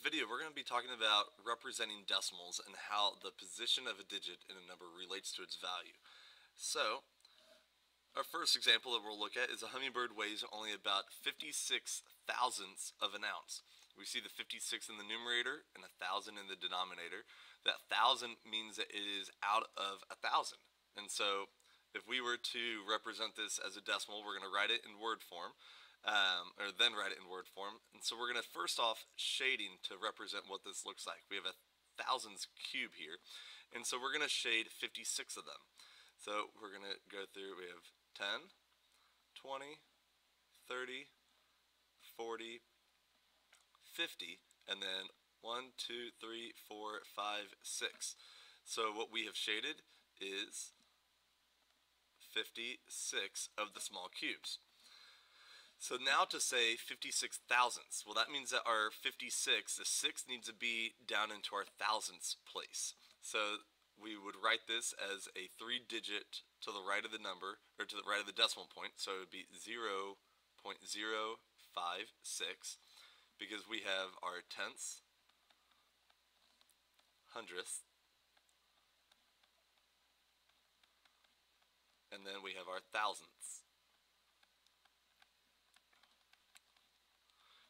video, we're going to be talking about representing decimals and how the position of a digit in a number relates to its value. So, our first example that we'll look at is a hummingbird weighs only about 56 thousandths of an ounce. We see the 56 in the numerator and 1,000 in the denominator. That 1,000 means that it is out of 1,000. And so, if we were to represent this as a decimal, we're going to write it in word form. Then write it in word form. And so we're going to first off shading to represent what this looks like. We have a thousands cube here, and so we're going to shade 56 of them. So we're going to go through, we have 10, 20, 30, 40, 50, and then 1, 2, 3, 4, 5, 6. So what we have shaded is 56 of the small cubes. So now to say 56 thousandths, well that means that our 56, the 6 needs to be down into our thousandths place. So we would write this as a 3-digit to the right of the number, or to the right of the decimal point, so it would be 0.056, because we have our tenths, hundredths, and then we have our thousandths.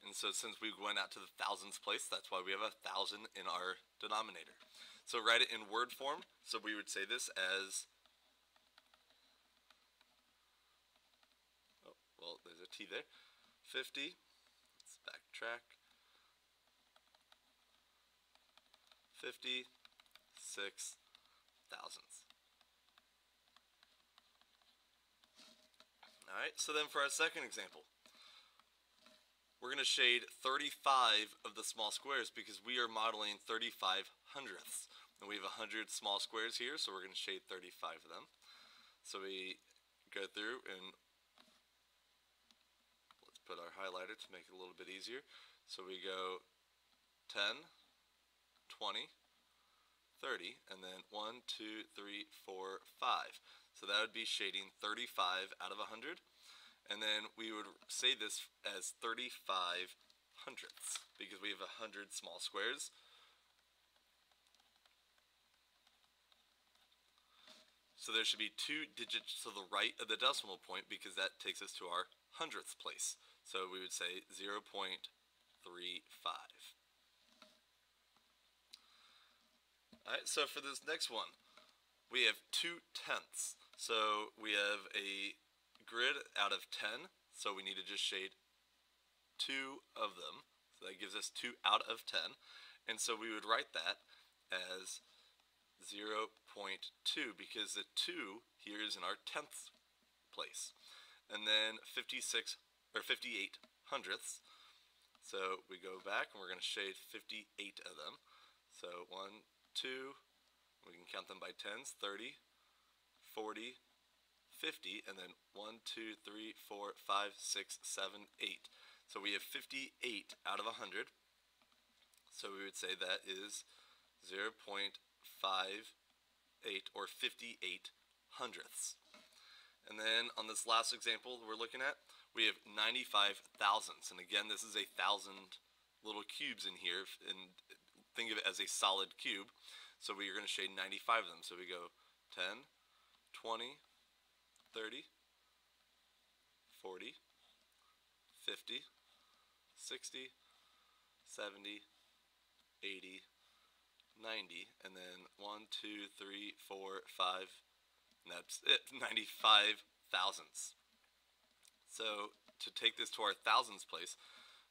And so since we went out to the thousandths place, that's why we have 1,000 in our denominator. So write it in word form. So we would say this as, oh, well, there's a T there, 50, let's backtrack, 56 thousandths. Alright, so then for our second example, we're going to shade 35 of the small squares because we are modeling 35 hundredths. And we have 100 small squares here, so we're going to shade 35 of them. So we go through and let's put our highlighter to make it a little bit easier. So we go 10, 20, 30, and then 1, 2, 3, 4, 5. So that would be shading 35 out of 100. And then we would say this as 35 hundredths because we have 100 small squares. So there should be 2 digits to the right of the decimal point because that takes us to our hundredths place. So we would say 0.35. Alright, so for this next one, we have 2 tenths. So we have a grid out of 10, so we need to just shade 2 of them. So that gives us 2 out of 10. And so we would write that as 0.2 because the 2 here is in our tenths place. And then 56 or 58 hundredths. So we go back and we're going to shade 58 of them. So 1, 2, we can count them by tens, 30, 40, 50, and then 1, 2, 3, 4, 5, 6, 7, 8. So we have 58 out of 100. So we would say that is 0.58 or 58 hundredths. And then on this last example we're looking at, we have 95 thousandths. And again, this is 1,000 little cubes in here, and think of it as a solid cube. So we are going to shade 95 of them. So we go 10, 20, 30, 40, 50, 60, 70, 80, 90, and then 1, 2, 3, 4, 5, and that's it, 95 thousandths. So to take this to our thousandths place,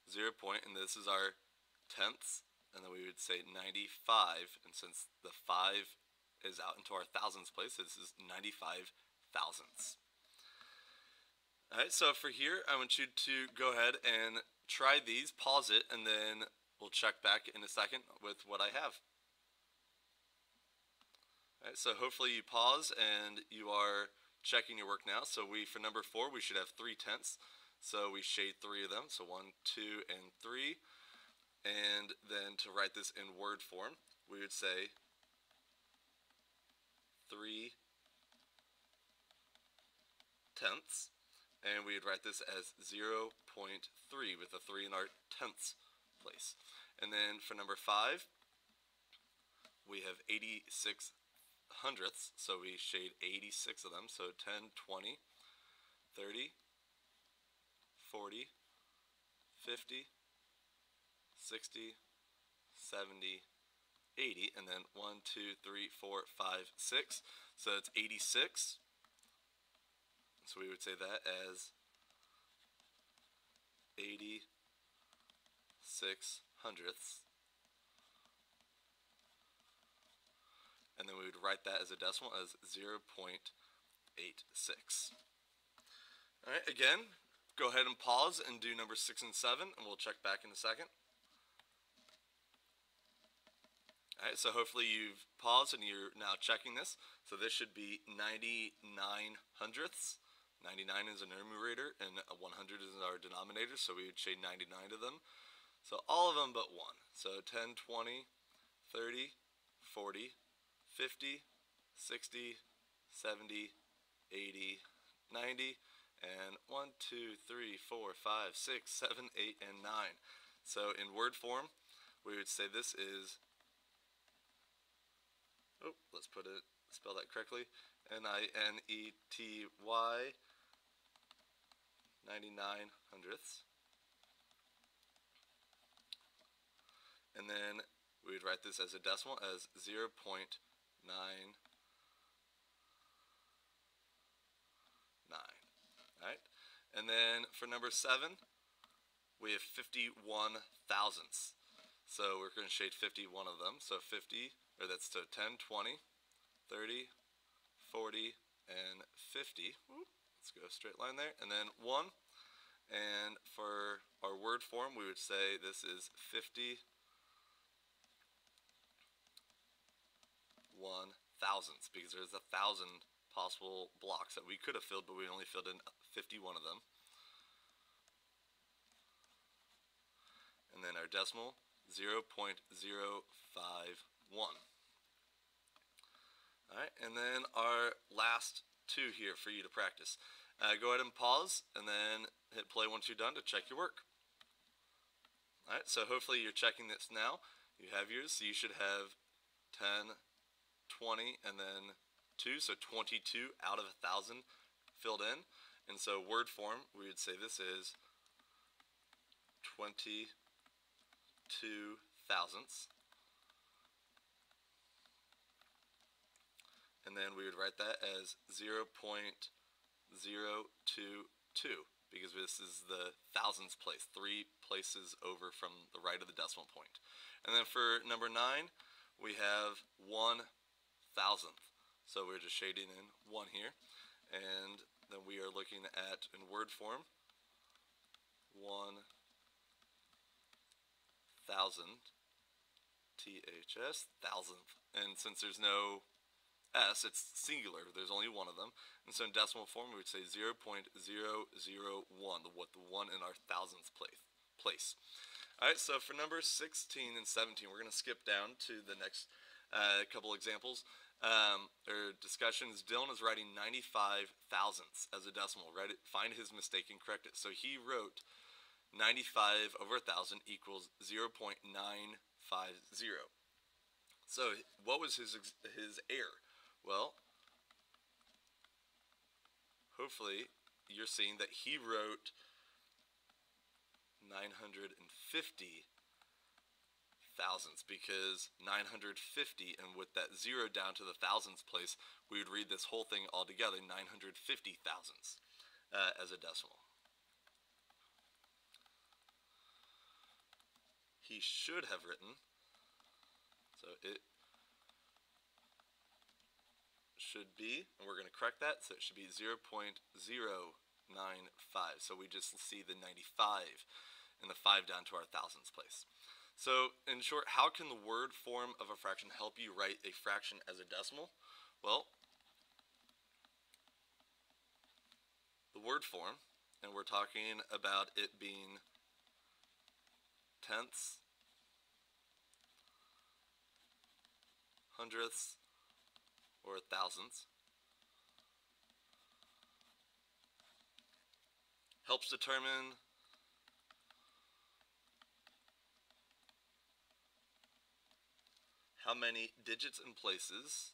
0 point, and this is our tenths, and then we would say 95, and since the 5 is out into our thousandths place, this is 95 thousandths. Alright, so for here, I want you to go ahead and try these, pause it, and then we'll check back in a second with what I have. Alright, so hopefully you pause and you are checking your work now. So for number 4, we should have 3 tenths. So we shade 3 of them, so 1, 2, and 3. And then to write this in word form, we would say 3 tenths, and we would write this as 0.3 with a 3 in our tenths place. And then for number 5, we have 86 hundredths, so we shade 86 of them, so 10, 20, 30, 40, 50, 60, 70, 80, and then 1, 2, 3, 4, 5, 6, so it's 86, so we would say that as 86 hundredths, and then we would write that as a decimal as 0.86. Alright, again, go ahead and pause and do number 6 and 7, and we'll check back in a second. Alright, so hopefully you've paused and you're now checking this. So this should be 99 hundredths. 99 is a numerator and 100 is our denominator, so we would shade 99 of them. So all of them but 1. So 10, 20, 30, 40, 50, 60, 70, 80, 90, and 1, 2, 3, 4, 5, 6, 7, 8, and 9. So in word form, we would say this is, let's spell that correctly, N-I-N-E-T-Y, 99 hundredths. And then we would write this as a decimal as 0.999. Alright? And then for number 7, we have 51 thousandths. So we're going to shade 51 of them. So 50, or that's so 10, 20, 30, 40, and 50. Let's go straight line there. And then 1. And for our word form, we would say this is 51 thousandths, because there's 1,000 possible blocks that we could have filled, but we only filled in 51 of them. And then our decimal, 0.051. Alright, and then our last 2 here for you to practice. Go ahead and pause, and then hit play once you're done to check your work. Alright, so hopefully you're checking this now. You have yours, so you should have 10, 20, and then 2, so 22 out of 1,000 filled in. And so word form, we would say this is 22 thousandths. And then we would write that as 0.022, because this is the thousandths place, 3 places over from the right of the decimal point. And then for number 9, we have 1 thousandth. So we're just shading in 1 here. And then we are looking at, in word form, 1,000, THS, thousandth. And since there's no S, it's singular, there's only 1 of them. And so in decimal form, we would say 0.001, what the 1 in our thousandths place. Alright, so for numbers 16 and 17, we're going to skip down to the next couple examples. Or discussions. Dylan is writing 95 thousandths as a decimal. Find his mistake and correct it. So he wrote 95 over 1,000 equals 0.950. So what was his error? Well, hopefully you're seeing that he wrote 950 thousandths, because 950, and with that 0 down to the thousandths place, we would read this whole thing all together, 950 thousandths as a decimal. He should have written, so it should be, and we're going to correct that, so it should be 0.095. So we just see the 95 and the 5 down to our thousandths place. So in short, how can the word form of a fraction help you write a fraction as a decimal? Well, the word form, and we're talking about it being tenths, hundredths, or thousandths, helps determine how many digits and places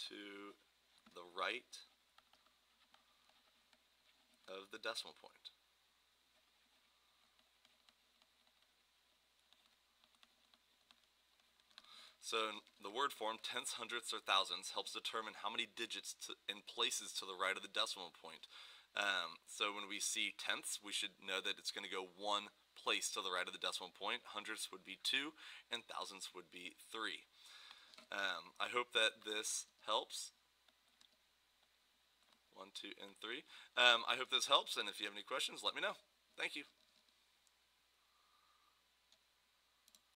to the right of the decimal point. So in the word form, tenths, hundredths, or thousandths helps determine how many digits and places to the right of the decimal point. So when we see tenths, we should know that it's going to go one place to the right of the decimal point. Hundredths would be 2, and thousandths would be 3. I hope that this helps. 1, 2, and 3. I hope this helps, and if you have any questions, let me know. Thank you.